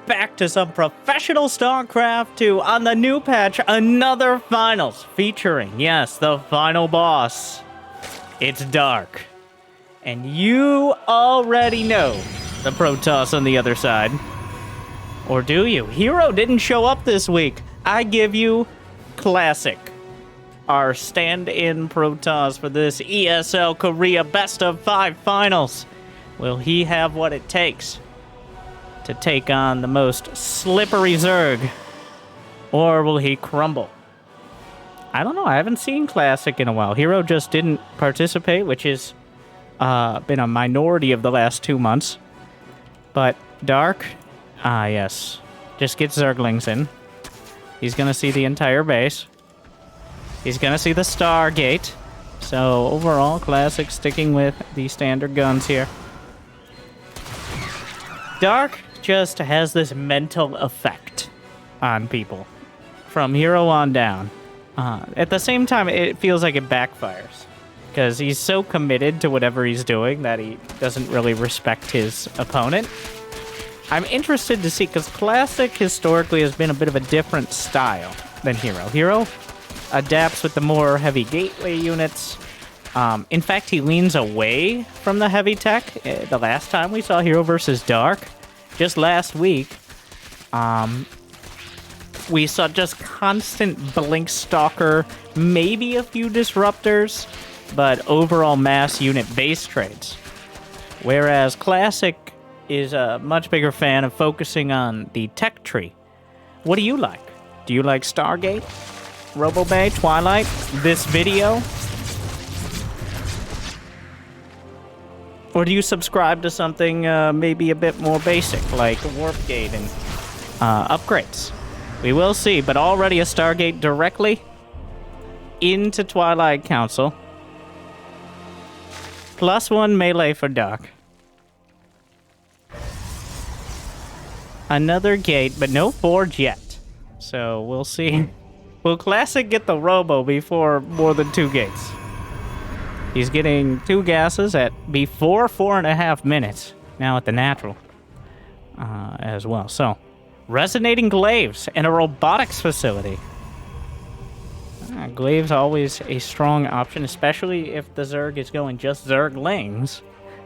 back to some professional StarCraft 2 on the new patch, another finals featuring, yes, the final boss. It's Dark. And you already know the Protoss on the other side. Or do you? Hero didn't show up this week. I give you Classic, our stand-in Protoss for this ESL Korea Best of 5 finals. Will he have what it takes to take on the most slippery Zerg? Or will he crumble? I don't know. I haven't seen Classic in a while. Hero just didn't participate, which has been a minority of the last 2 months. But Dark, yes. Just get Zerglings in. He's going to see the entire base. He's going to see the Stargate. So overall, Classic sticking with the standard guns here. Dark just has this mental effect on people from Hero on down. At the same time, it feels like it backfires because he's so committed to whatever he's doing that he doesn't really respect his opponent. I'm interested to see because Classic historically has been a bit of a different style than Hero. Hero adapts with the more heavy gateway units. In fact, he leans away from the heavy tech. The last time we saw Hero versus Dark, just last week, we saw just constant Blink Stalker, maybe a few disruptors, but overall mass unit base trades. Whereas Classic is a much bigger fan of focusing on the tech tree. What do you like? Do you like Stargate, RoboBay, Twilight, this video? Or do you subscribe to something maybe a bit more basic, like Warp Gate and upgrades? We will see, but already a Stargate directly into Twilight Council. +1 melee for Dark. Another gate, but no forge yet. So we'll see. Will Classic get the Robo before more than 2 gates? He's getting 2 gases at before 4.5 minutes. Now at the natural as well. So, resonating glaives and a robotics facility. Glaives always a strong option, especially if the Zerg is going just Zerglings,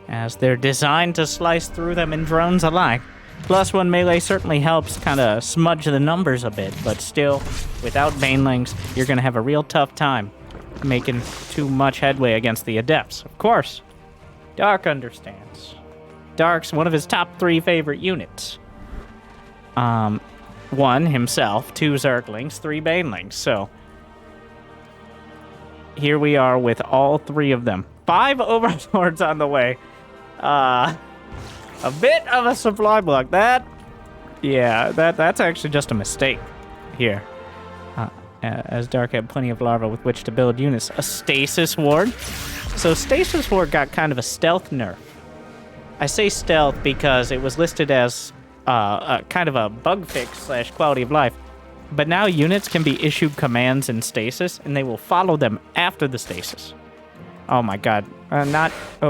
as they're designed to slice through them in drones alike. +1 melee certainly helps kind of smudge the numbers a bit, but still, without Banelings, you're going to have a real tough time making too much headway against the Adepts. Of course, Dark understands. Dark's one of his top 3 favorite units. 1, himself, 2 Zerglings, 3 Banelings, so here we are with all 3 of them. 5 Overlords on the way. A bit of a supply block. That's actually just a mistake here. As Dark had plenty of larvae with which to build units. A Stasis Ward. So Stasis Ward got kind of a stealth nerf. I say stealth because it was listed as kind of a bug fix / quality of life. But now units can be issued commands in stasis, and they will follow them after the stasis. Oh my god.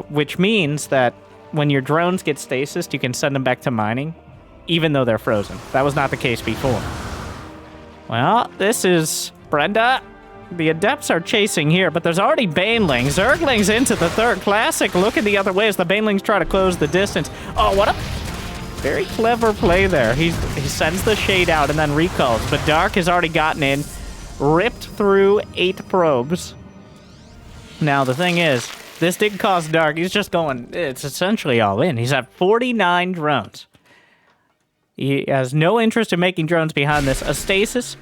Which means that when your drones get stasis, you can send them back to mining, even though they're frozen. That was not the case before. Well, this is Brenda. The Adepts are chasing here, but there's already Banelings. Zerglings into the 3rd. Classic looking the other way as the Banelings try to close the distance. Oh, what a very clever play there. He sends the shade out and then recalls, but Dark has already gotten in, ripped through 8 probes. Now, the thing is, this did cost Dark. He's just going, it's essentially all in. He's at 49 drones. He has no interest in making drones behind this. A Stasis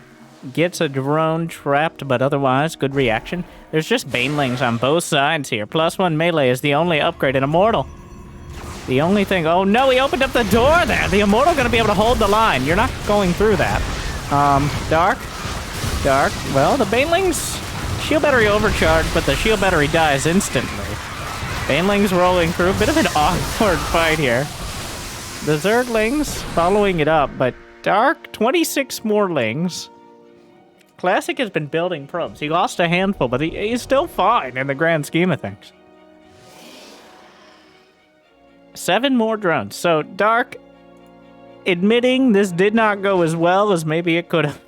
gets a drone trapped, but otherwise, good reaction. There's just Banelings on both sides here. +1 melee is the only upgrade in Immortal. The only thing... Oh, no, he opened up the door there. The Immortal going to be able to hold the line. You're not going through that. Dark. Well, the Banelings... Shield battery overcharged, but the shield battery dies instantly. Banelings rolling through. A bit of an awkward fight here. The Zerglings following it up, but Dark, 26 more lings. Classic has been building probes. He lost a handful, but he's still fine in the grand scheme of things. 7 more drones. So Dark admitting this did not go as well as maybe it could have.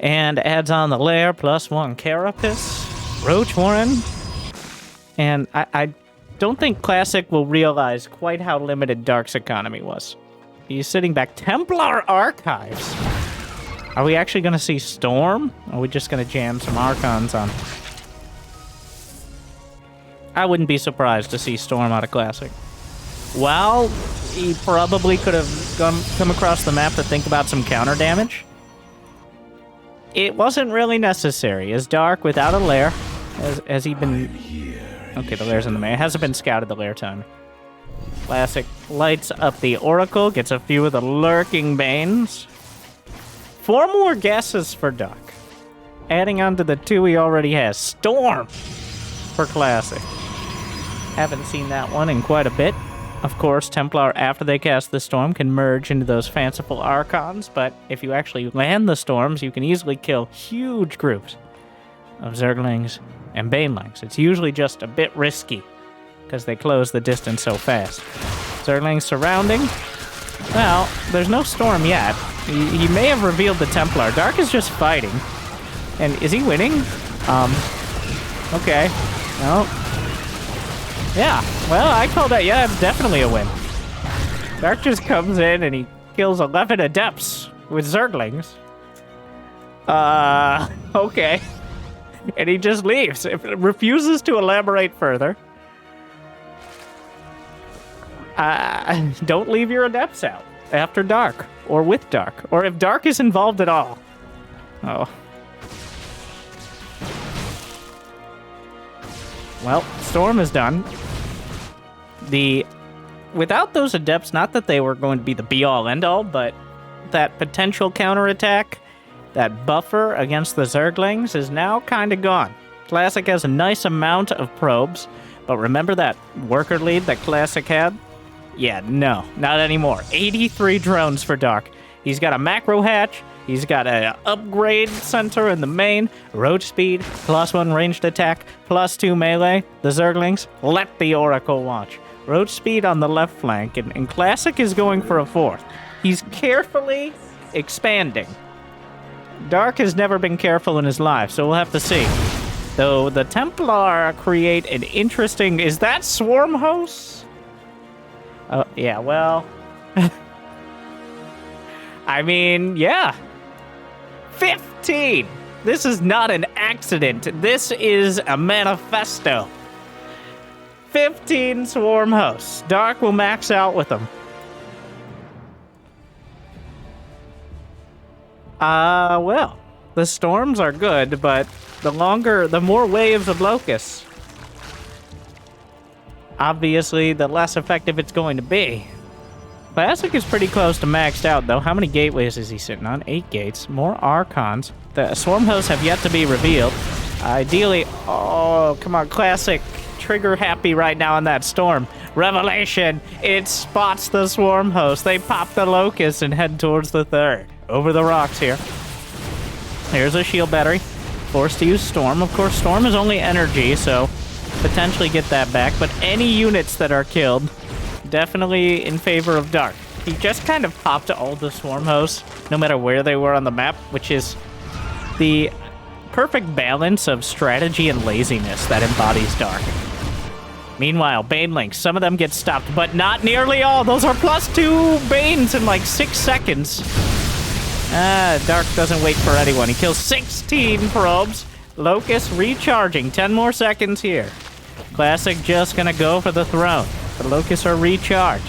And adds on the lair, +1 carapace, roach warren. And I don't think Classic will realize quite how limited Dark's economy was. He's sitting back. Templar Archives. Are we actually going to see Storm? Or are we just going to jam some Archons on? I wouldn't be surprised to see Storm out of Classic. Well, he probably could have come across the map to think about some counter damage. It wasn't really necessary, as Dark, without a lair, has he been... Okay, the lair's in the main. It hasn't been scouted the lair time. Classic lights up the Oracle, gets a few of the lurking Banes. 4 more guesses for Dark. Adding on to the 2 he already has. Storm for Classic. Haven't seen that one in quite a bit. Of course, Templar, after they cast the Storm, can merge into those fanciful Archons, but if you actually land the Storms, you can easily kill huge groups of Zerglings and Banelings. It's usually just a bit risky, because they close the distance so fast. Zerglings surrounding. Well, there's no Storm yet. He may have revealed the Templar. Dark is just fighting. And is he winning? Okay. No. Yeah, well, I call that, yeah, it's definitely a win. Dark just comes in and he kills 11 Adepts with Zerglings. Okay. And he just leaves. It refuses to elaborate further. Don't leave your Adepts out after Dark, or with Dark, or if Dark is involved at all. Oh. Well, Storm is done. Without those Adepts, not that they were going to be the be-all, end-all, but that potential counterattack, that buffer against the Zerglings is now kind of gone. Classic has a nice amount of probes, but remember that worker lead that Classic had? Yeah, no, not anymore. 83 drones for Dark. He's got a macro hatch. He's got an upgrade center in the main, roach speed, +1 ranged attack, +2 melee. The Zerglings, let the Oracle watch. Roach speed on the left flank, and Classic is going for a 4th. He's carefully expanding. Dark has never been careful in his life, so we'll have to see. Though the Templar create an interesting... Is that Swarm Hosts? Oh, yeah, well... I mean, yeah. 15! This is not an accident. This is a manifesto. 15 Swarm Hosts. Dark will max out with them. Well, the Storms are good, but the more waves of Locusts, obviously, the less effective it's going to be. Classic is pretty close to maxed out, though. How many gateways is he sitting on? 8 gates. More Archons. The Swarm Hosts have yet to be revealed. Ideally... Oh, come on, Classic. Trigger happy right now on that Storm. Revelation! It spots the Swarm Host. They pop the Locust and head towards the 3rd. Over the rocks here. Here's a shield battery. Forced to use Storm. Of course, Storm is only energy, so potentially get that back. But any units that are killed... definitely in favor of Dark. He just kind of popped all the Swarm Hosts, no matter where they were on the map, which is the perfect balance of strategy and laziness that embodies Dark. Meanwhile, Banelings, some of them get stopped, but not nearly all. Those are +2 Banes in like 6 seconds. Dark doesn't wait for anyone. He kills 16 probes. Locust recharging. 10 more seconds here. Classic just gonna go for the throne. The Locusts are recharged.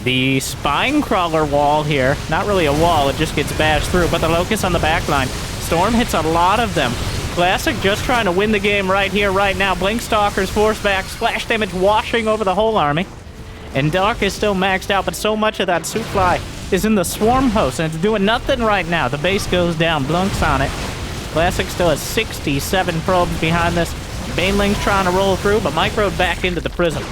The Spine Crawler wall here, not really a wall, it just gets bashed through, but the Locusts on the back line. Storm hits a lot of them. Classic just trying to win the game right here, right now. Blink Stalkers force back, splash damage washing over the whole army. And Dark is still maxed out, but so much of that supply is in the Swarm Host, and it's doing nothing right now. The base goes down, Blunk's on it. Classic still has 67 probes behind this. Baneling's trying to roll through, but microed back into the prism.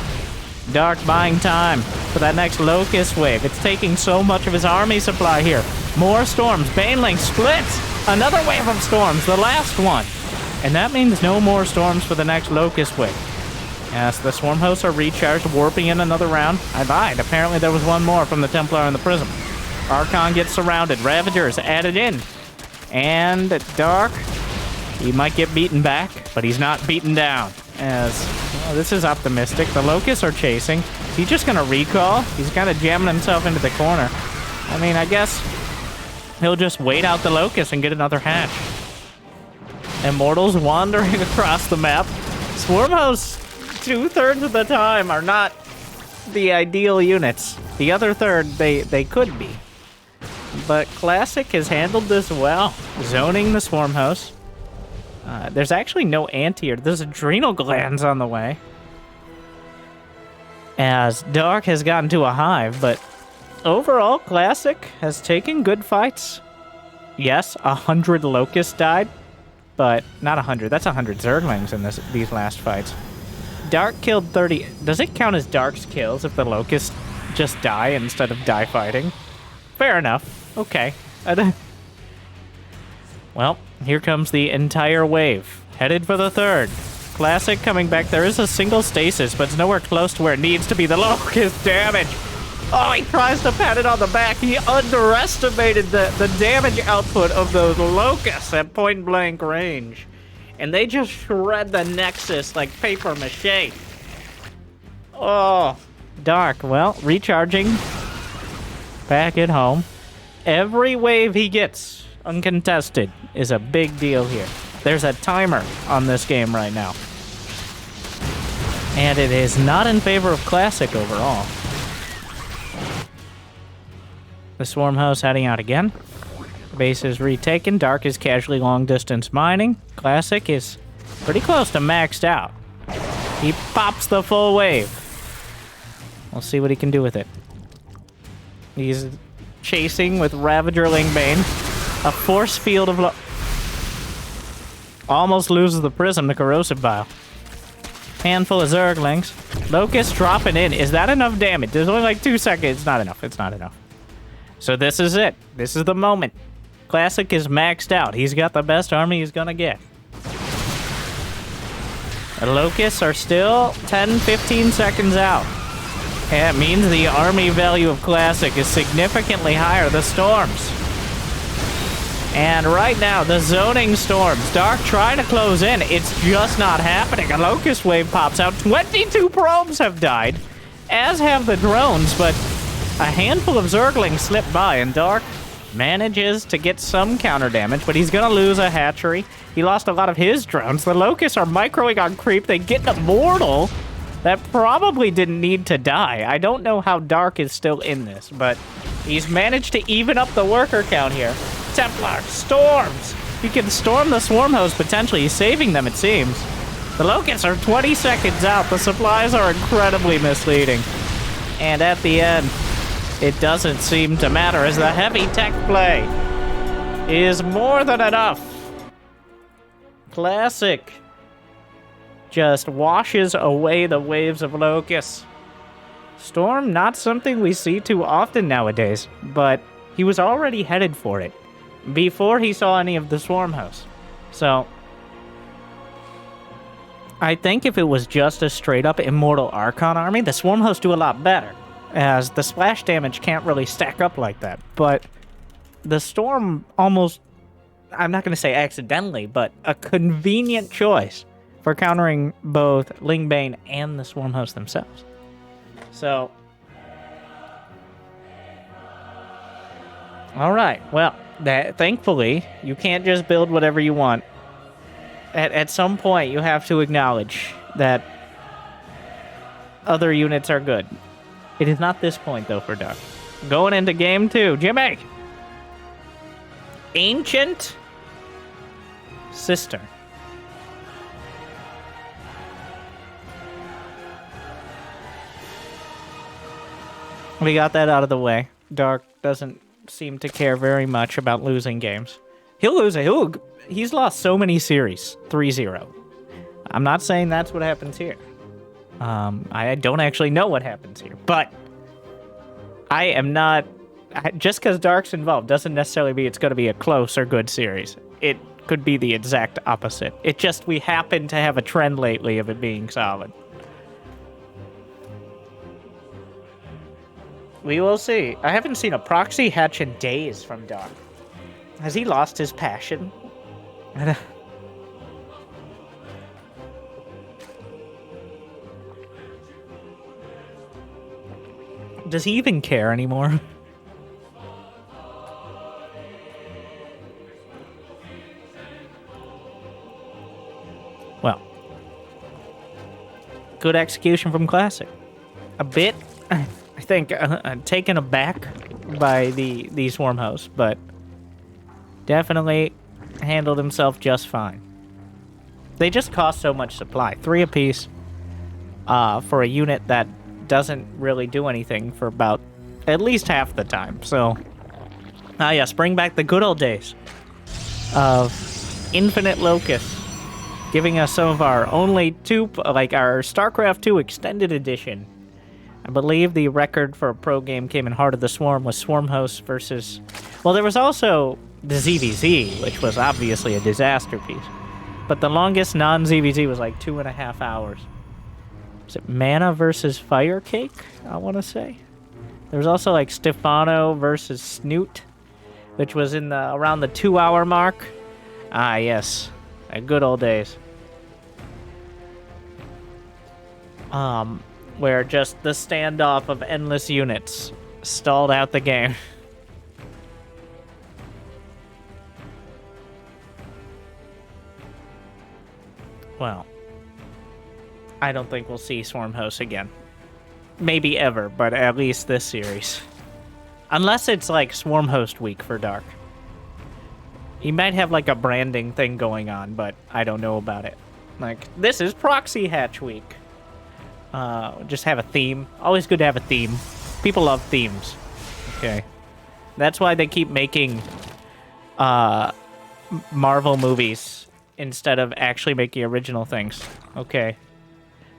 Dark buying time for that next Locust wave. It's taking so much of his army supply here. More Storms. Baneling splits. Another wave of Storms, the last one. And that means no more Storms for the next Locust wave. Yes, the Swarm Hosts are recharged, warping in another round. I lied. Apparently there was one more from the Templar and the Prism. Archon gets surrounded. Ravagers added in. And Dark, he might get beaten back, but he's not beaten down. As, well, this is optimistic. The Locusts are chasing. Is he just going to recall? He's kind of jamming himself into the corner. I mean, I guess he'll just wait out the Locusts and get another hatch. Immortals wandering across the map. Swarm Hosts, 2/3 of the time, are not the ideal units. The other third, they could be. But Classic has handled this well, zoning the Swarm Hosts. There's actually no anteater. There's adrenal glands on the way. As Dark has gotten to a hive, but overall, Classic has taken good fights. Yes, 100 Locusts died, but not 100. That's 100 Zerglings in these last fights. Dark killed 30. Does it count as Dark's kills if the Locusts just die instead of die fighting? Fair enough. Okay. Well, here comes the entire wave. Headed for the third. Classic coming back. There is a single stasis, but it's nowhere close to where it needs to be. The Locust damage. Oh, he tries to pat it on the back. He underestimated the damage output of those Locusts at point-blank range. And they just shred the Nexus like paper mache. Oh, Dark. Well, recharging. Back at home. Every wave he gets, uncontested, is a big deal here. There's a timer on this game right now. And it is not in favor of Classic overall. The Swarm Host heading out again. Base is retaken. Dark is casually long-distance mining. Classic is pretty close to maxed out. He pops the full wave. We'll see what he can do with it. He's chasing with Ravager Lingbane. A force field of almost loses the Prism to Corrosive Bile. Handful of Zerglings. Locust dropping in. Is that enough damage? There's only like 2 seconds. It's not enough. It's not enough. So this is it. This is the moment. Classic is maxed out. He's got the best army he's gonna get. The Locusts are still 10, 15 seconds out. That means the army value of Classic is significantly higher. The Storms. And right now, the zoning Storms. Dark trying to close in. It's just not happening. A Locust wave pops out. 22 probes have died, as have the drones, but a handful of Zerglings slip by, and Dark manages to get some counter damage, but he's going to lose a hatchery. He lost a lot of his drones. The Locusts are microing on creep. They get an Immortal. That probably didn't need to die. I don't know how Dark is still in this, but he's managed to even up the worker count here. Templar, Storms! He can storm the Swarm Host potentially. He's saving them, it seems. The Locusts are 20 seconds out. The supplies are incredibly misleading. And at the end, it doesn't seem to matter as the heavy tech play is more than enough. Classic just washes away the waves of Locusts. Storm, not something we see too often nowadays, but he was already headed for it before he saw any of the Swarm Hosts. So, I think if it was just a straight-up Immortal Archon army, the Swarm Hosts do a lot better, as the splash damage can't really stack up like that. But the Storm almost, I'm not going to say accidentally, but a convenient choice for countering both Lingbane and the Swarm Hosts themselves. So, alright, well, thankfully, you can't just build whatever you want. At some point, you have to acknowledge that other units are good. It is not this point, though, for Dark. Going into game 2, Jimmy! Ancient Sister. We got that out of the way. Dark doesn't seem to care very much about losing games. He'll lose it. He's lost so many series. 3-0. I'm not saying that's what happens here. I don't actually know what happens here. But I am not... Just because Dark's involved doesn't necessarily mean it's going to be a close or good series. It could be the exact opposite. It just, we happen to have a trend lately of it being solid. We will see. I haven't seen a proxy hatch in days from Dark. Has he lost his passion? Does he even care anymore? Well, good execution from Classic. A bit, I think, taken aback by the Swarm host, but definitely handled himself just fine. They just cost so much supply. 3 apiece for a unit that doesn't really do anything for about at least half the time. So, yes, bring back the good old days of Infinite Locust, giving us some of our only 2, like our StarCraft 2 Extended Edition. I believe the record for a pro game came in Heart of the Swarm was Swarm Host versus... Well, there was also the ZVZ, which was obviously a disaster piece. But the longest non-ZVZ was like 2.5 hours. Is it Mana versus Fire Cake, I want to say? There was also like Stefano versus Snoot, which was in the around the 2-hour mark. Ah, yes. Good old days. Where just the standoff of endless units stalled out the game. Well, I don't think we'll see Swarm Host again. Maybe ever, but at least this series. Unless it's like Swarm Host week for Dark. He might have like a branding thing going on, but I don't know about it. Like, this is Proxy Hatch week. Just have a theme. Always good to have a theme. People love themes. Okay. That's why they keep making Marvel movies instead of actually making original things. Okay.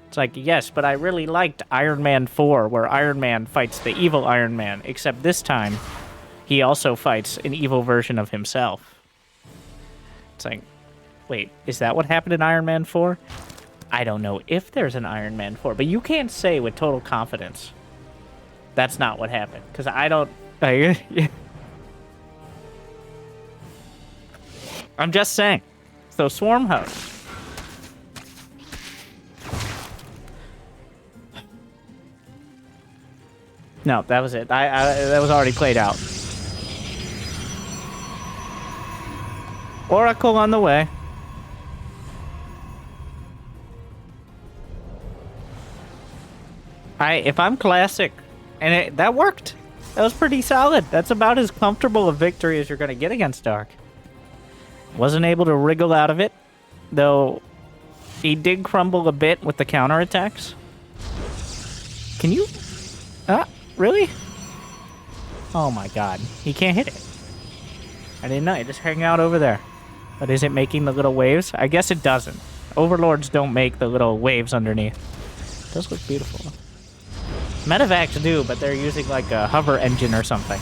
It's like, yes, but I really liked Iron Man 4, where Iron Man fights the evil Iron Man, except this time he also fights an evil version of himself. It's like, wait, is that what happened in Iron Man 4? I don't know if there's an Iron Man 4, but you can't say with total confidence that's not what happened, because I don't... I'm just saying. So, Swarm Host. No, that was it. That was already played out. Oracle on the way. If I'm Classic, and that worked. That was pretty solid. That's about as comfortable a victory as you're going to get against Dark. Wasn't able to wriggle out of it, though he did crumble a bit with the counterattacks. Can you... really? Oh my god. He can't hit it. I didn't know. You just hang out over there. But is it making the little waves? I guess it doesn't. Overlords don't make the little waves underneath. It does look beautiful. Medevacs do, but they're using like a hover engine or something.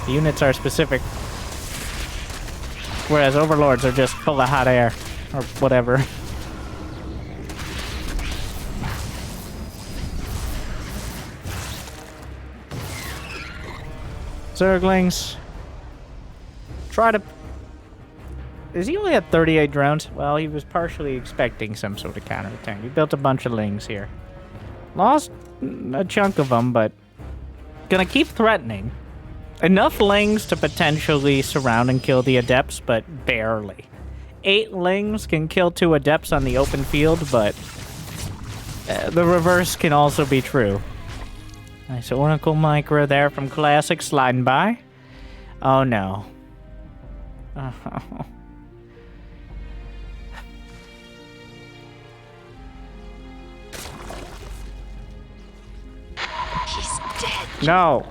The units are specific. Whereas Overlords are just full of hot air. Or whatever. Zerglings. Try to... Is he only at 38 drones? Well, he was partially expecting some sort of counterattack. He built a bunch of lings here. Lost a chunk of them, but gonna keep threatening. Enough lings to potentially surround and kill the adepts, but barely. 8 lings can kill 2 adepts on the open field, but the reverse can also be true. Nice Oracle Micro there from Classic sliding by. Oh no. Oh. He's dead. No.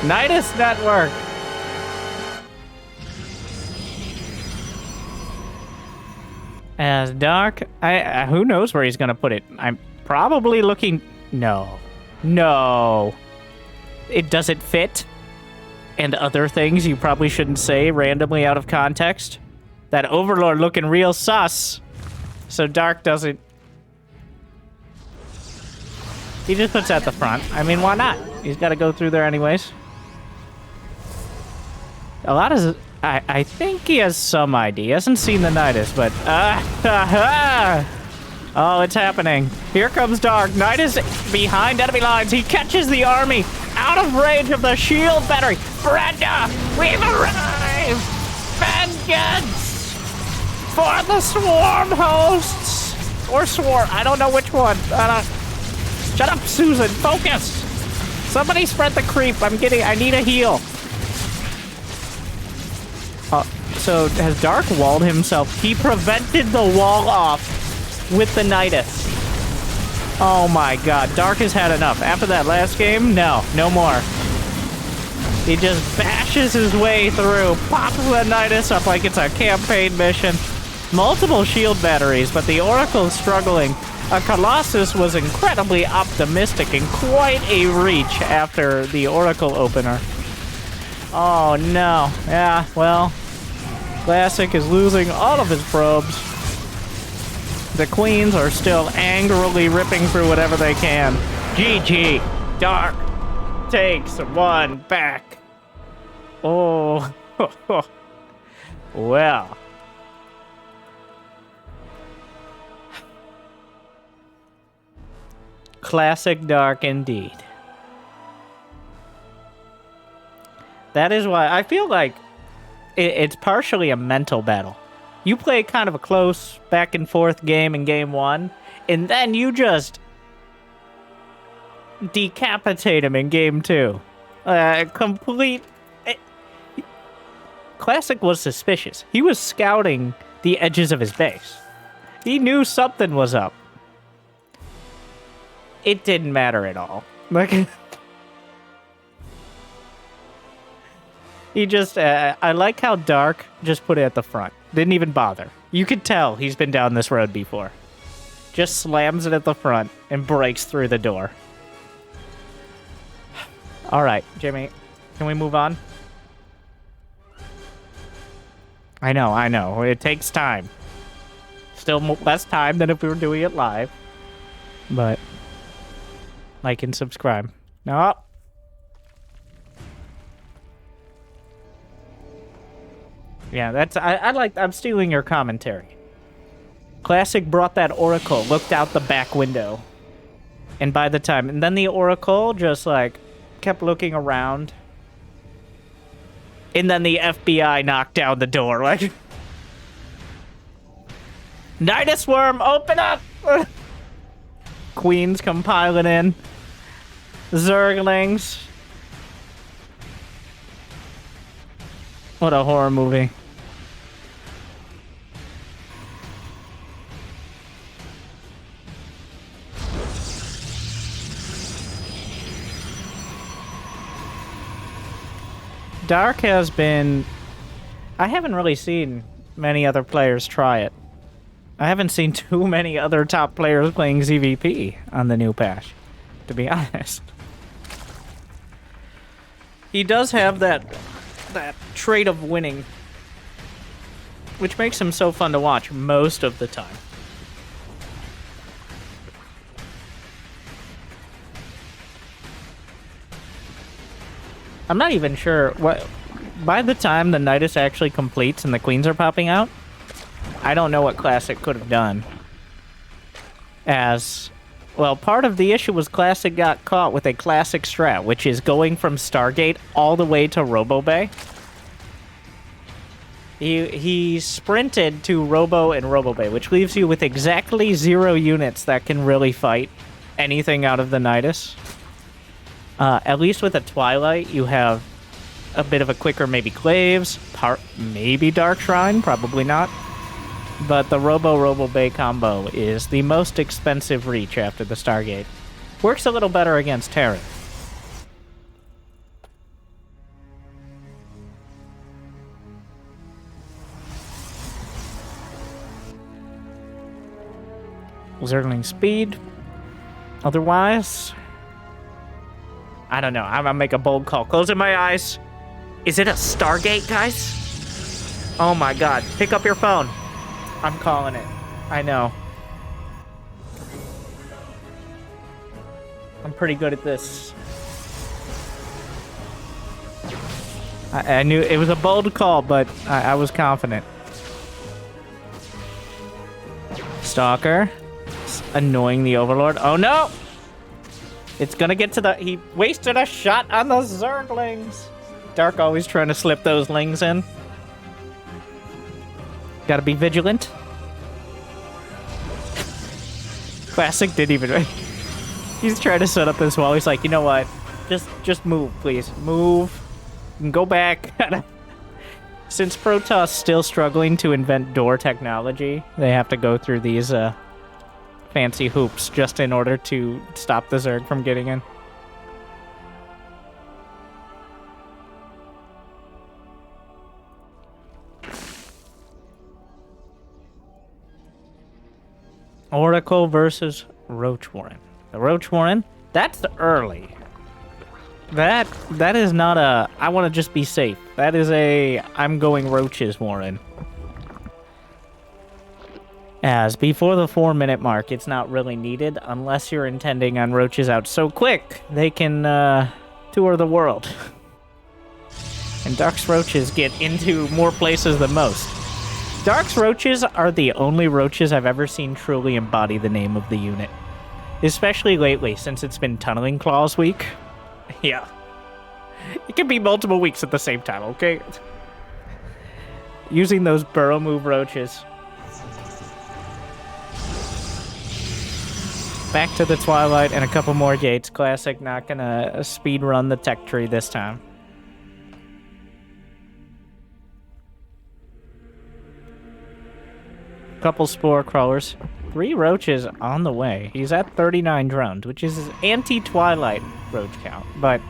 Nidus Network. As Dark, who knows where he's gonna put it? I'm probably looking. No. It doesn't fit. And other things you probably shouldn't say randomly out of context. That Overlord looking real sus. So Dark doesn't... He just puts at the front. I mean, why not? He's got to go through there anyways. A lot of... I think he has some ID. He hasn't seen the Nidus, but... Oh, it's happening. Here comes Dark. Nidus behind enemy lines. He catches the army out of range of the shield battery. Brenda, we've arrived! Vengeance! For the swarm hosts! Or swarm. I don't know which one. Shut up, Susan. Focus! Somebody spread the creep. I need a heal. So has Dark walled himself? He prevented the wall off with the Nidus. Oh my god, Dark has had enough. After that last game, no more. He just bashes his way through, pops the Nidus up like it's a campaign mission. Multiple shield batteries, but the Oracle is struggling. A Colossus was incredibly optimistic and quite a reach after the Oracle opener. Oh no. Yeah, well, Classic is losing all of his probes. The Queens are still angrily ripping through whatever they can. GG. Dark takes one back. Oh. Well. Classic Dark indeed. That is why I feel like it's partially a mental battle. You play kind of a close back and forth game in game one, and then you just decapitate him in game two. Classic was suspicious. He was scouting the edges of his base. He knew something was up. It didn't matter at all. Like, he just, I like how Dark just put it at the front. Didn't even bother. You could tell he's been down this road before. Just slams it at the front and breaks through the door. All right, Jimmy, can we move on? I know. It takes time. Still less time than if we were doing it live. But like and subscribe. No. Yeah, that's I'm stealing your commentary. Classic brought that Oracle, looked out the back window. And by the time, and then the Oracle just like kept looking around. And then the FBI knocked down the door, like, Nidus Worm, open up! Queens come piling in. Zerglings. What a horror movie. Dark has been... I haven't really seen many other players try it. I haven't seen too many other top players playing ZVP on the new patch, to be honest. He does have that trait of winning, which makes him so fun to watch most of the time. I'm not even sure what... By the time the Nidus actually completes and the Queens are popping out, I don't know what Classic could have done. As... Well, part of the issue was Classic got caught with a Classic strat, which is going from Stargate all the way to Robo Bay. He sprinted to Robo and Robo Bay, which leaves you with exactly 0 units that can really fight anything out of the Nidus. At least with a Twilight, you have a bit of a quicker maybe Claves, maybe Dark Shrine, probably not. But the Robo Bay combo is the most expensive reach after the Stargate. Works a little better against Terran. Zergling speed. Otherwise, I don't know. I'm gonna make a bold call. Closing my eyes. Is it a Stargate, guys? Oh my god. Pick up your phone. I'm calling it. I know. I'm pretty good at this. I knew it was a bold call, but I was confident. Stalker. Annoying the Overlord. Oh no! It's gonna get to the... He wasted a shot on the Zerglings. Dark always trying to slip those lings in. Gotta be vigilant. Classic didn't even... He's trying to set up this wall. He's like, you know what? Just move, please. Move. And go back. Since Protoss still struggling to invent door technology, they have to go through these fancy hoops just in order to stop the Zerg from getting in. Oracle versus Roach Warren. The Roach Warren, that's early. That is not a, I want to just be safe. That is a, I'm going roaches, Warren. As before the 4-minute mark, it's not really needed unless you're intending on roaches out so quick they can tour the world. And Dark's roaches get into more places than most. Dark's roaches are the only roaches I've ever seen truly embody the name of the unit. Especially lately, since it's been Tunneling Claws week. Yeah. It can be multiple weeks at the same time, okay? Using those burrow move roaches. Back to the Twilight and a couple more gates. Classic, not gonna speed run the tech tree this time. Couple spore crawlers. 3 roaches on the way. He's at 39 drones, which is his anti-Twilight roach count, but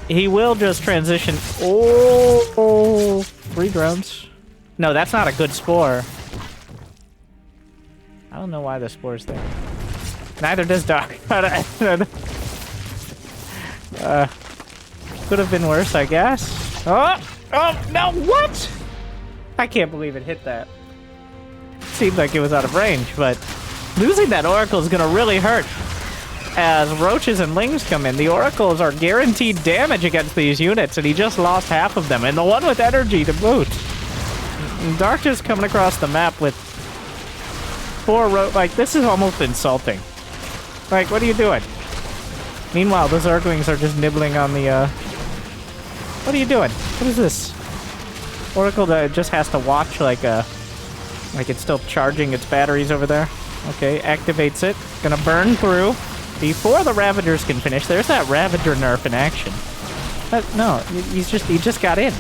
he will just transition. Oh, 3 drones. No, that's not a good spore. I don't know why the spore's there. Neither does Dark. Could have been worse, I guess. Oh, no, what? I can't believe it hit that. Seemed like it was out of range, but losing that Oracle is gonna really hurt. As roaches and lings come in, the Oracles are guaranteed damage against these units, and he just lost half of them, and the one with energy to boot. And Dark just coming across the map with 4 like, this is almost insulting. Like, what are you doing? Meanwhile, the Zerglings are just nibbling on the, What are you doing? What is this? Oracle that just has to watch like it's still charging its batteries over there. Okay, activates it. Gonna burn through before the Ravagers can finish. There's that Ravager nerf in action. No, he just got in.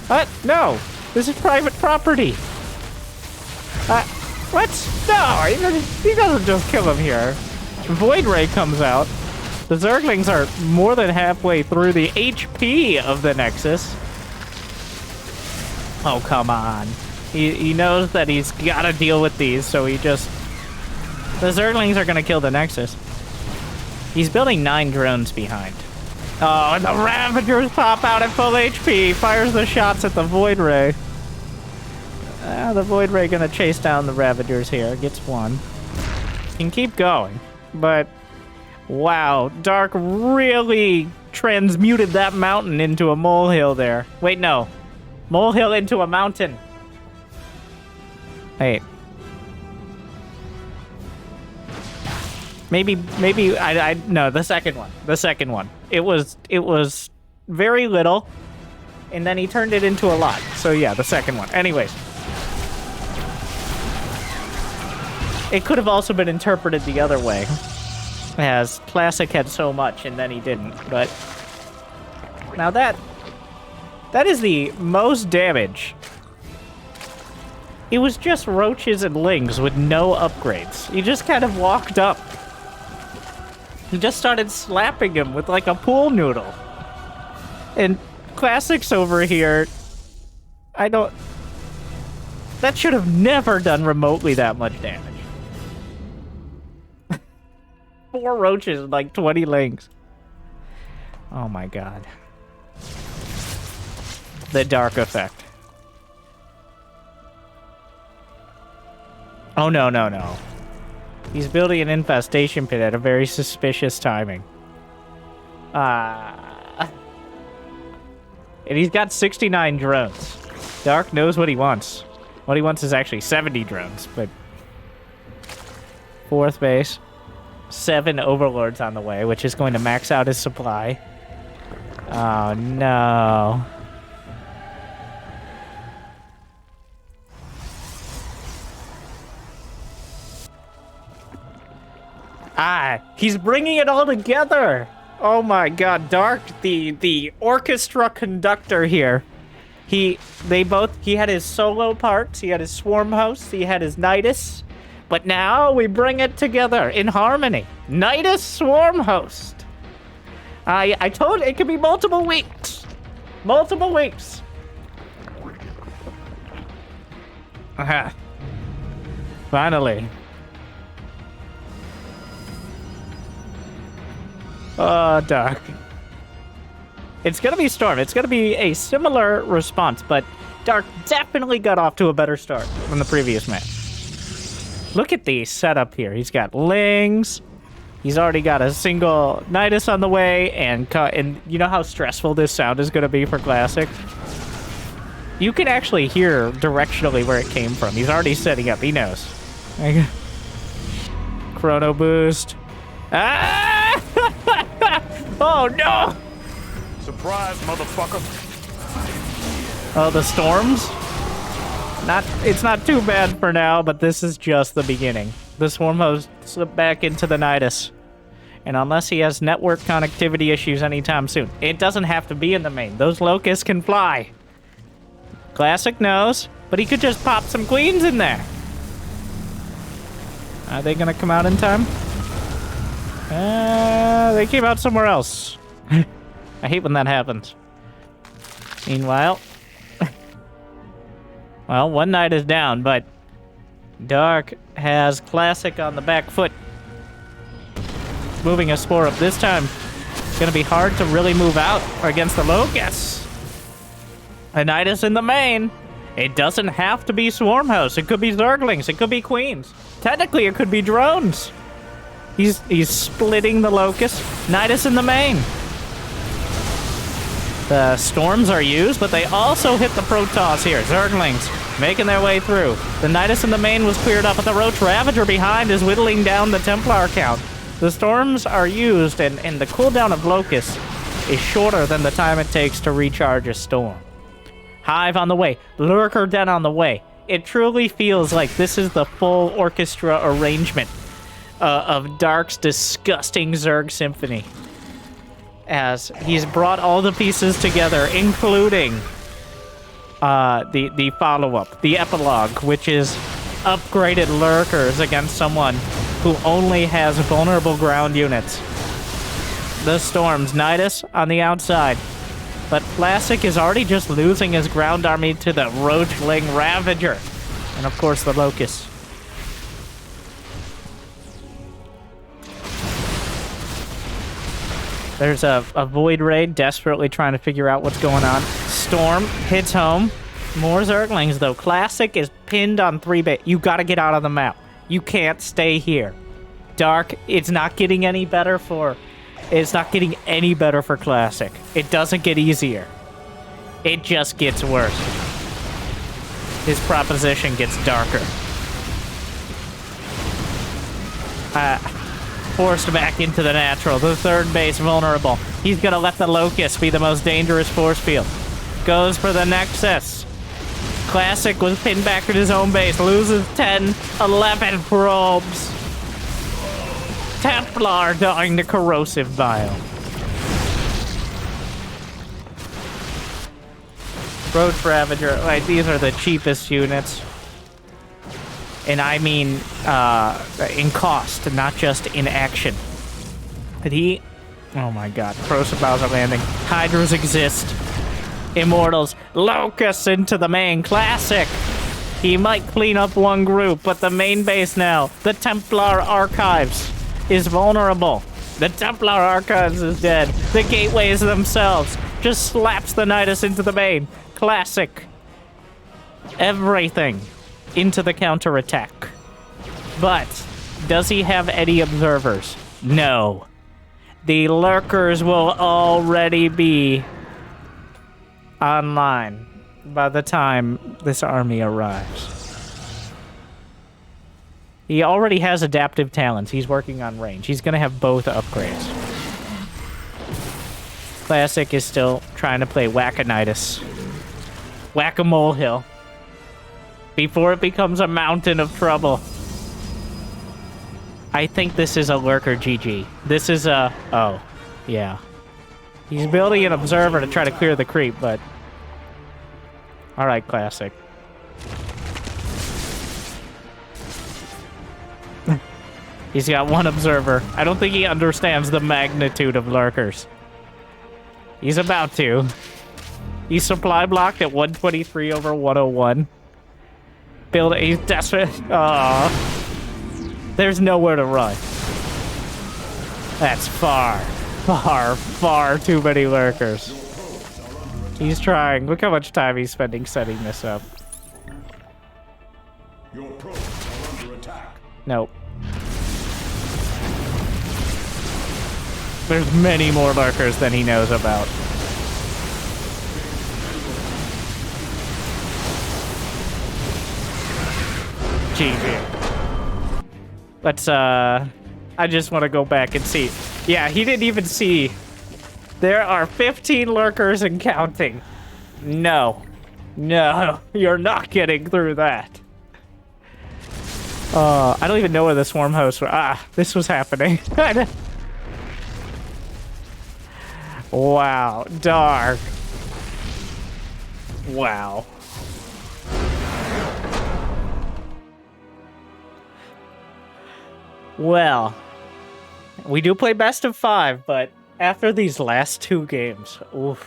What? No, this is private property. What? No, he doesn't just kill him here. Void Ray comes out. The Zerglings are more than halfway through the HP of the Nexus. Oh, come on. He knows that he's got to deal with these, so he just... The Zerglings are going to kill the Nexus. He's building 9 drones behind. Oh, and the Ravagers pop out at full HP. Fires the shots at the Void Ray. The Void Ray going to chase down the Ravagers here. Gets 1. Can keep going, but... Wow, Dark really transmuted that mountain into a molehill there. Wait, no. Molehill into a mountain. Wait. Maybe, no, the second one. The second one. It was very little, and then he turned it into a lot. So yeah, the second one. Anyways. It could have also been interpreted the other way. As Classic had so much, and then he didn't, but... Now that is the most damage. It was just roaches and lings with no upgrades. He just kind of walked up. He just started slapping him with like a pool noodle. And Classic's over here. That should have never done remotely that much damage. 4 roaches and like 20 lings. Oh my god. The Dark effect. Oh, no. He's building an infestation pit at a very suspicious timing. And he's got 69 drones. Dark knows what he wants. What he wants is actually 70 drones, but... 4th base. 7 overlords on the way, which is going to max out his supply. Oh, no. He's bringing it all together. Oh my god, Dark, the orchestra conductor here. He had his solo parts, he had his swarm hosts, he had his nidus, but now we bring it together in harmony. Nidus swarm host. I told it could be multiple weeks. Multiple weeks. Finally. Oh, Dark. It's gonna be Storm. It's gonna be a similar response, but Dark definitely got off to a better start from the previous match. Look at the setup here. He's got Lings. He's already got a single Nidus on the way, and you know how stressful this sound is gonna be for Classic? You can actually hear directionally where it came from. He's already setting up. He knows. Chrono boost. Ah! Oh no! Surprise, motherfucker! Oh, the storms? It's not too bad for now, but this is just the beginning. The swarm host slipped back into the nidus. And unless he has network connectivity issues anytime soon, it doesn't have to be in the main. Those locusts can fly. Classic knows, but he could just pop some queens in there. Are they gonna come out in time? They came out somewhere else. I hate when that happens. Meanwhile, well, one knight is down, but Dark has Classic on the back foot. Moving a spore up this time. It's gonna be hard to really move out against the Locusts. A Nidus in the main. It doesn't have to be Swarm House. It could be Zerglings. It could be Queens. Technically, it could be drones. He's splitting the Locust. Nidus in the main. The Storms are used, but they also hit the Protoss here. Zerglings making their way through. The Nidus in the main was cleared up, but the Roach Ravager behind is whittling down the Templar count. The Storms are used, and the cooldown of Locust is shorter than the time it takes to recharge a Storm. Hive on the way. Lurker Den on the way. It truly feels like this is the full orchestra arrangement of Dark's disgusting Zerg symphony. As he's brought all the pieces together, including the follow-up, the epilogue, which is upgraded lurkers against someone who only has vulnerable ground units. The Storms, Nidus on the outside. But Classic is already just losing his ground army to the Roachling Ravager. And of course the Locust. There's a Void Raid desperately trying to figure out what's going on. Storm hits home. More Zerglings though. Classic is pinned on 3 base. You gotta get out of the map. You can't stay here. Dark, it's not getting any better for Classic. It doesn't get easier. It just gets worse. His proposition gets darker. Forced back into the natural. The 3rd base vulnerable. He's gonna let the Locust be the most dangerous force field. Goes for the Nexus. Classic was pinned back at his own base. Loses 10, 11 probes. Templar dying to corrosive bile. Roach Ravager. Like, these are the cheapest units. And I mean in cost, not just in action. But oh my god, corrosive biles are landing. Hydras exist. Immortals. Locusts into the main. Classic. He might clean up one group, but the main base now, the Templar Archives, is vulnerable. The Templar Archives is dead. The gateways themselves just slaps the Nidus into the main. Classic. Everything into the counterattack. But Does he have any observers? No. The lurkers will already be online by the time this army arrives. He already has adaptive talents. He's working on range. He's going to have both upgrades. Classic is still trying to play Whack-a-nidus. Whack-a-molehill. Before it becomes a mountain of trouble. I think this is a lurker GG. This is a... Oh, yeah. He's building an observer to try to clear the creep, but... Alright, Classic. He's got one observer. I don't think he understands the magnitude of lurkers. He's about to. He's supply blocked at 123 over 101. He's desperate. There's nowhere to run. That's far too many lurkers. He's trying. Look how much time he's spending setting this up. Your Protoss are under attack. Nope. There's many more lurkers than he knows about. GG. Let's, I just want to go back and see. Yeah, he didn't even see. There are 15 lurkers and counting. No. No, you're not getting through that. I don't even know where the swarm hosts were. This was happening. Wow, dark. Wow. Well, we do play best of 5, but after these last 2 games, oof.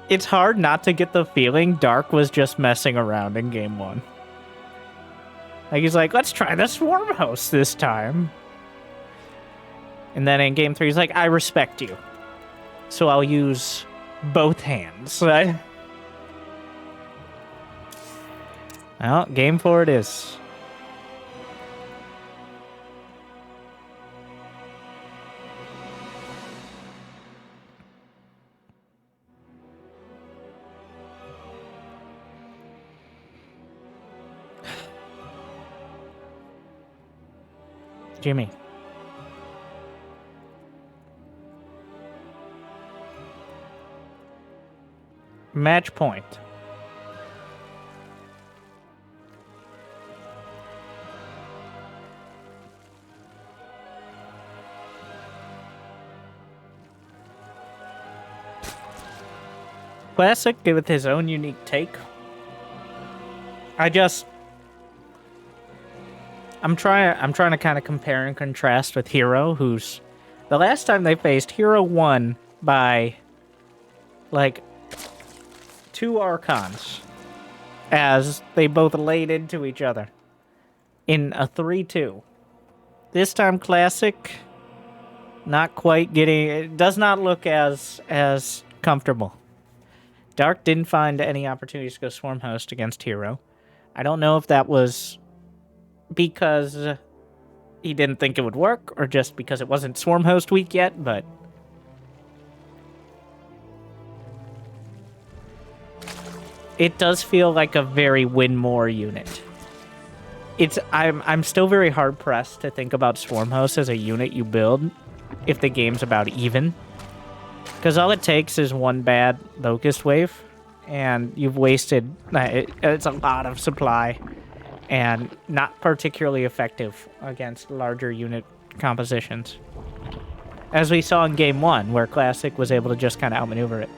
It's hard not to get the feeling Dark was just messing around in game 1. Like, he's like, let's try the swarm host this time. And then in game 3, he's like, I respect you. So I'll use both hands. Well, game 4 it is. Jimmy. Match point. Classic with his own unique take. I'm trying to kind of compare and contrast with Hero, who's the last time they faced, Hero won by like 2 Archons as they both laid into each other in a 3-2. This time Classic not quite getting, it does not look as comfortable. Dark didn't find any opportunities to go Swarm Host against Hero. I don't know if that was because he didn't think it would work, or just because it wasn't Swarm Host week yet, but it does feel like a very win more unit. I'm still very hard pressed to think about Swarm Host as a unit you build if the game's about even. Because all it takes is one bad Locust Wave, and you've wasted, it's a lot of supply, and not particularly effective against larger unit compositions. As we saw in Game 1, where Classic was able to just kind of outmaneuver it.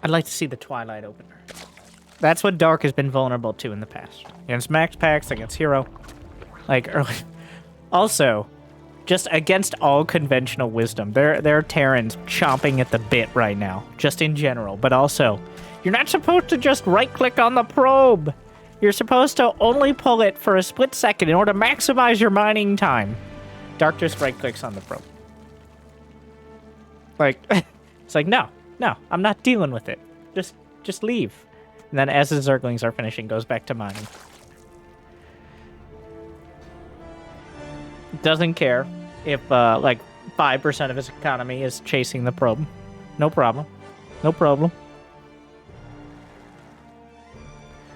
I'd like to see the Twilight opener. That's what Dark has been vulnerable to in the past. Against Max Packs, against Hero. Like, early. Also, just against all conventional wisdom. There are Terrans chomping at the bit right now. Just in general. But also, you're not supposed to just right-click on the probe. You're supposed to only pull it for a split second in order to maximize your mining time. Dark just right-clicks on the probe. Like, it's like, no, I'm not dealing with it. Just leave. And then as the Zerglings are finishing, goes back to mining. Doesn't care if, like, 5% of his economy is chasing the probe. No problem. No problem.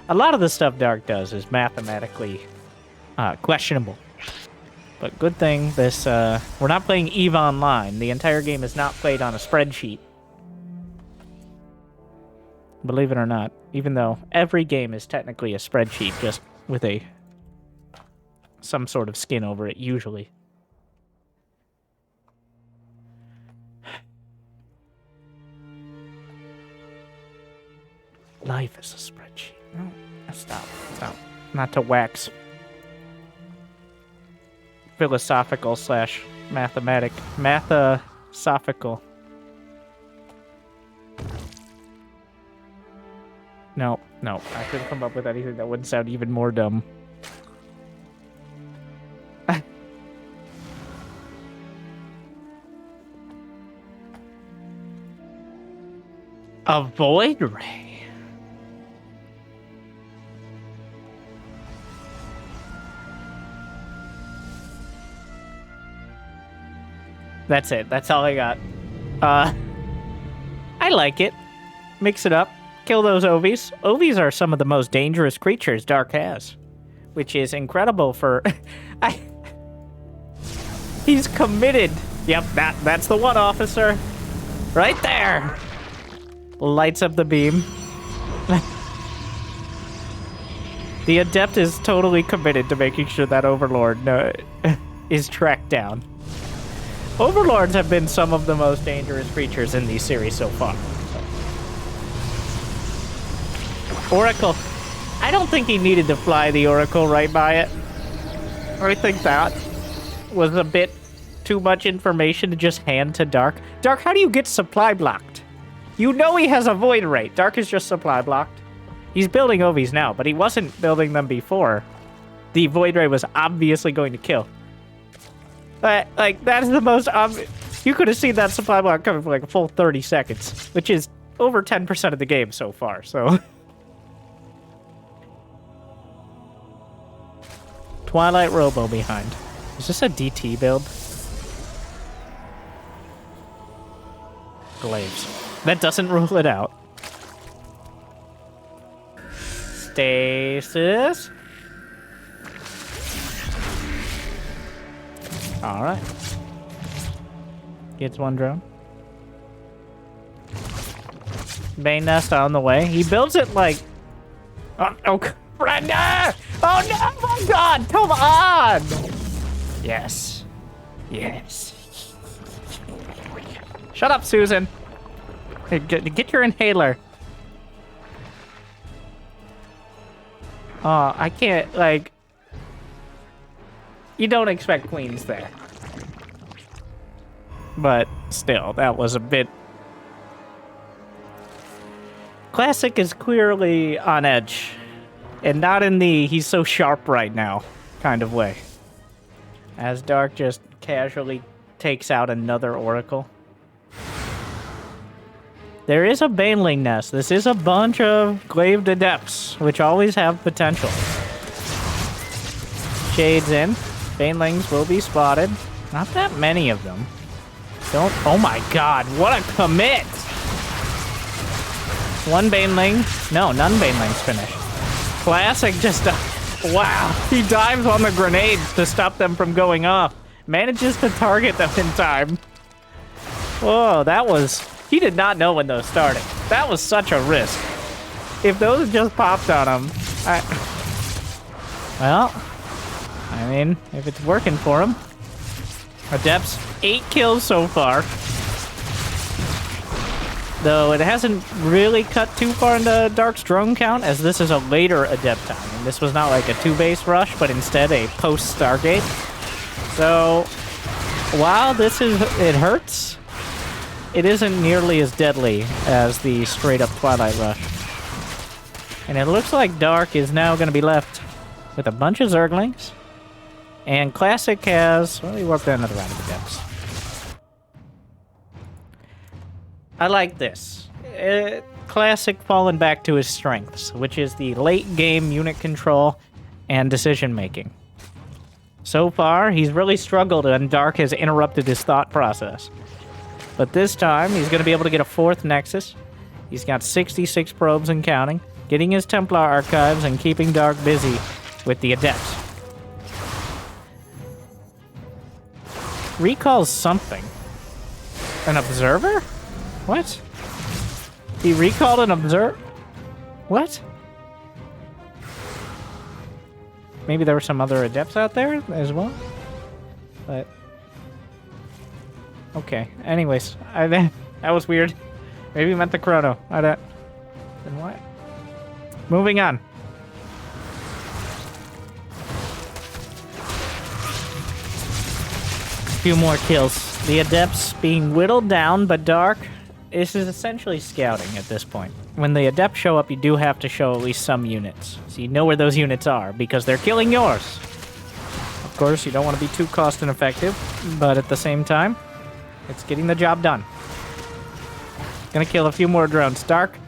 A lot of the stuff Dark does is mathematically questionable. But good thing this, we're not playing EVE Online. The entire game is not played on a spreadsheet. Believe it or not. Even though every game is technically a spreadsheet, just with some sort of skin over it, usually. Life is a spreadsheet. No, stop. Not to wax philosophical / mathosophical. No, I couldn't come up with anything that wouldn't sound even more dumb. A void ray. That's it. That's all I got. I like it. Mix it up. Kill those Ovies. Ovies are some of the most dangerous creatures Dark has. Which is incredible for... He's committed. Yep, that's the one, officer. Right there. Lights up the beam. The Adept is totally committed to making sure that Overlord is tracked down. Overlords have been some of the most dangerous creatures in these series so far. Oracle. I don't think he needed to fly the Oracle right by it. I think that was a bit too much information to just hand to Dark. Dark, how do you get supply blocked? You know he has a void ray. Dark is just supply blocked. He's building Ovies now, but he wasn't building them before. The void ray was obviously going to kill. Like, that is the most obvious. You could have seen that supply block coming for like a full 30 seconds, which is over 10% of the game so far, so. Twilight Robo behind. Is this a DT build? Glaives. That doesn't rule it out. Stasis. Alright. Gets one drone. Bane Nest on the way. He builds it like... Oh, Brenda! Oh no, my God! Come on! Yes. Yes. Shut up, Susan. Hey, get your inhaler. Oh, I can't, like... You don't expect queens there. But still, that was a bit... Classic is clearly on edge. And not in the he's so sharp right now kind of way. As Dark just casually takes out another Oracle. There is a Baneling Nest. This is a bunch of Glaved Adepts, which always have potential. Shades in. Banelings will be spotted. Not that many of them. Don't... Oh my God, what a commit! One Baneling. No, none Banelings finished. Classic just... wow, he dives on the grenades to stop them from going off. Manages to target them in time. Whoa, that was... He did not know when those started. That was such a risk. If those just popped on him... Well... I mean, if it's working for him. Adepts, 8 kills so far. Though it hasn't really cut too far into Dark's drone count, as this is a later Adept time. And this was not like a 2-base rush, but instead a post-Stargate. So, while this is... it hurts, it isn't nearly as deadly as the straight-up Twilight Rush. And it looks like Dark is now going to be left with a bunch of Zerglings. And Classic has... Well, he warped down another round of the depths. I like this. Classic falling back to his strengths, which is the late game unit control and decision making. So far, he's really struggled and Dark has interrupted his thought process. But this time, he's going to be able to get a 4th Nexus. He's got 66 probes and counting, getting his Templar archives and keeping Dark busy with the Adepts. Recalls something. An observer? What? He recalled an observer? What? Maybe there were some other Adepts out there as well? But... Okay, anyways. That was weird. Maybe he meant the Chrono. I don't... Then what? Moving on. A few more kills. The Adepts being whittled down, but Dark... This is essentially scouting at this point. When the Adepts show up, you do have to show at least some units. So you know where those units are, because they're killing yours. Of course, you don't want to be too cost ineffective, but at the same time, it's getting the job done. Gonna kill a few more drones. Dark,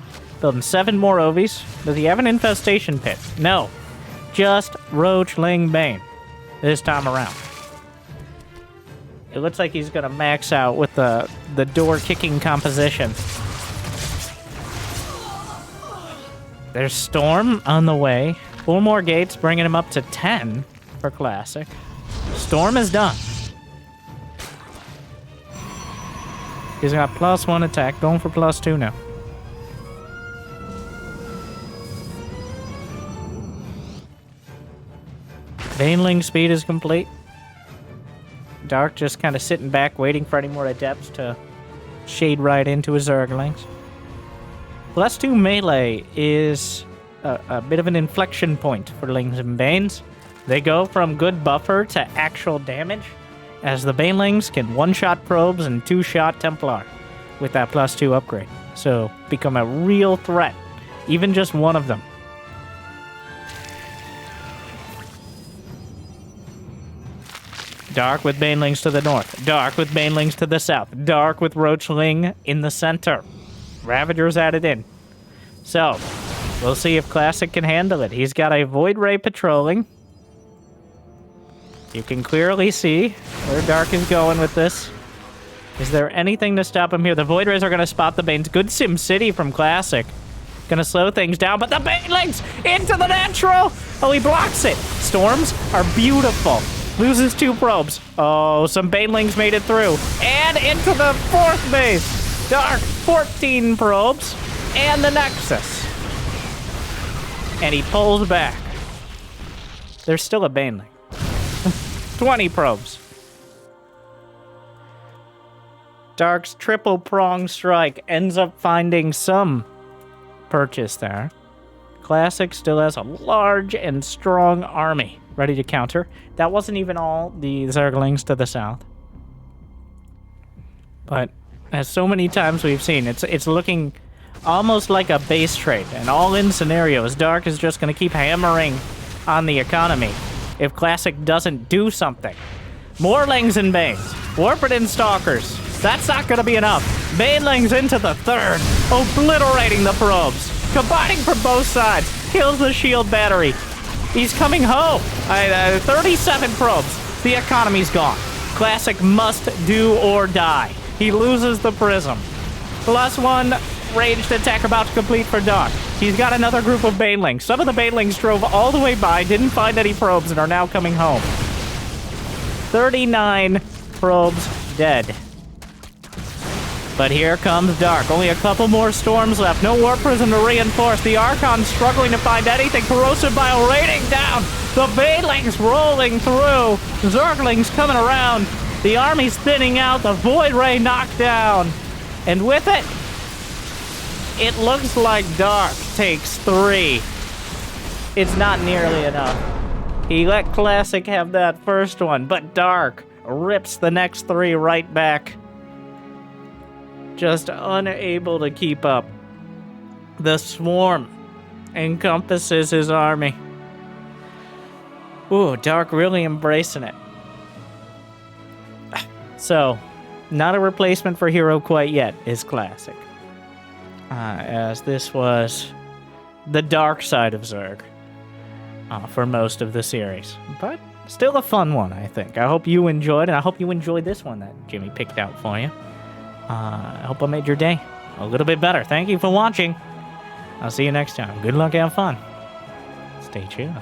building 7 more Ovies. Does he have an infestation pit? No. Just Roach Ling Bane. This time around. It looks like he's gonna max out with the door-kicking composition. There's Storm on the way. 4 more gates, bringing him up to 10 for Classic. Storm is done. He's got +1 attack, going for +2 now. Baneling speed is complete. Dark just kind of sitting back, waiting for any more Adepts to shade right into his Zerglings. +2 melee is a bit of an inflection point for Lings and Banes. They go from good buffer to actual damage, as the Banelings can one-shot probes and 2-shot Templar with that +2 upgrade. So, become a real threat, even just one of them. Dark with Banelings to the north. Dark with Banelings to the south. Dark with Roachling in the center. Ravagers added in. So, we'll see if Classic can handle it. He's got a Void Ray patrolling. You can clearly see where Dark is going with this. Is there anything to stop him here? The Void Rays are going to spot the Banes. Good Sim City from Classic. Going to slow things down, but the Banelings into the natural! Oh, he blocks it. Storms are beautiful. Loses 2 probes. Oh, some Banelings made it through. And into the 4th base. Dark, 14 probes. And the Nexus. And he pulls back. There's still a Baneling. 20 probes. Dark's triple prong strike ends up finding some purchase there. Classic still has a large and strong army ready to counter. That wasn't even all the Zerglings to the south. But as so many times we've seen, it's looking almost like a base trade. An all-in scenario as Dark is just going to keep hammering on the economy if Classic doesn't do something. More Lings and Banes. Warped in Stalkers. That's not going to be enough. Banelings into the 3rd. Obliterating the probes. Combining from both sides. Kills the shield battery. He's coming home. 37 probes. The economy's gone. Classic must do or die. He loses the prism. +1 ranged attack about to complete for Dark. He's got another group of Banelings. Some of the Banelings drove all the way by, didn't find any probes, and are now coming home. 39 probes dead. But here comes Dark. Only a couple more storms left. No Warp Prism to reinforce. The Archon struggling to find anything. Corrosive Bile raining down. The Banelings rolling through. Zerglings coming around. The army's thinning out. The Void Ray knocked down. And with it, it looks like Dark takes 3. It's not nearly enough. He let Classic have that first one, but Dark rips the next 3 right back. Just unable to keep up. The Swarm encompasses his army. Ooh, Dark really embracing it. So, not a replacement for Hero quite yet, is Classic. As this was the dark side of Zerg for most of the series. But still a fun one, I think. I hope you enjoyed, and I hope you enjoyed this one that Jimmy picked out for you. I hope I made your day a little bit better. Thank you for watching. I'll see you next time. Good luck, have fun. Stay chill.